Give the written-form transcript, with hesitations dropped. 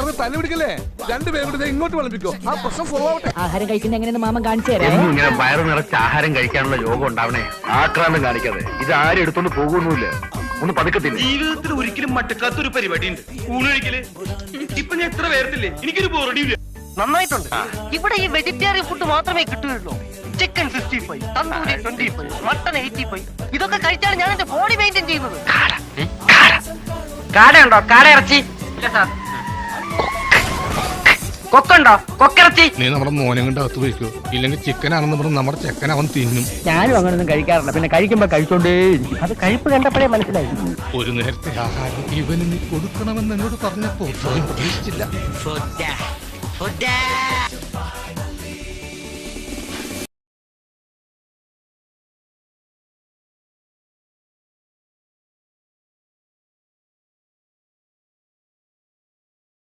ചേർന്ന് തല്ലി പിടിക്കല്ലേ? രണ്ടുപേരും ഇങ്ങോട്ട് വിളമ്പിക്കോ, ആ പ്രശ്നം സോൾവ് ആവട്ടെ. ആഹാരം കഴിക്കുന്ന എങ്ങനെയെന്ന് മാമൻ കാണിച്ചു തരാം. ഇങ്ങനെ വയറു നിറച്ച് ആഹാരം കഴിക്കാനുള്ള യോഗം ഉണ്ടാവണേ. ആക്രാന്തം കാണിക്കാതെ. ഇത് ആരും എടുത്തോണ്ട് പോകുന്നില്ല. ഒന്ന് പതുക്കത്തില്ല. ജീവിതത്തിൽ ഒരിക്കലും മട്ടക്കാത്തൊരു പരിപാടി ഉണ്ട്, ഊണൊഴിക്കല്. ഇപ്പൊ ഞാൻ എത്ര പേർത്തില്ലേ, എനിക്കൊരു ബോറടിയില്ല. നന്നായിട്ടുണ്ട്. ഇവിടെ ഈ വെജിറ്റേറിയൻ ഫുഡ് മാത്രമേ കിട്ടുകയുള്ളൂ. Chicken 65, tandoori 25, mutton 85. ഇതൊക്കെ കഴിച്ചാണ് ഞാൻ എന്റെ ബോഡി മെയിൻറ്റെയിൻ ചെയ്യുന്നത്. കാടയുണ്ടോ? കാട ഇറച്ചി ഇല്ല സാർ. കൊക്കുണ്ടോ? കൊക്കിറച്ചി. നീ നമ്മുടെ മോനെ കൊണ്ട് അകത്ത് പോയിക്കോ, ഇല്ലെങ്കിൽ ചിക്കൻ ആണെന്ന് പറഞ്ഞ് നമ്മുടെ ചെക്കൻ അവൻ തിന്നും. ഞാനും അങ്ങനൊന്നും കഴിക്കാറില്ല, പിന്നെ കഴിക്കുമ്പോ കഴിച്ചോണ്ടേ. അത് കഴിപ്പ് കണ്ടപ്പോഴേ മനസ്സിലായി. ഒരു നേരത്തെ ആഹാരം ഇവന് നീ കൊടുക്കണമെന്ന് എന്നോട് പറഞ്ഞപ്പോ പ്രതീക്ഷിച്ചില്ല.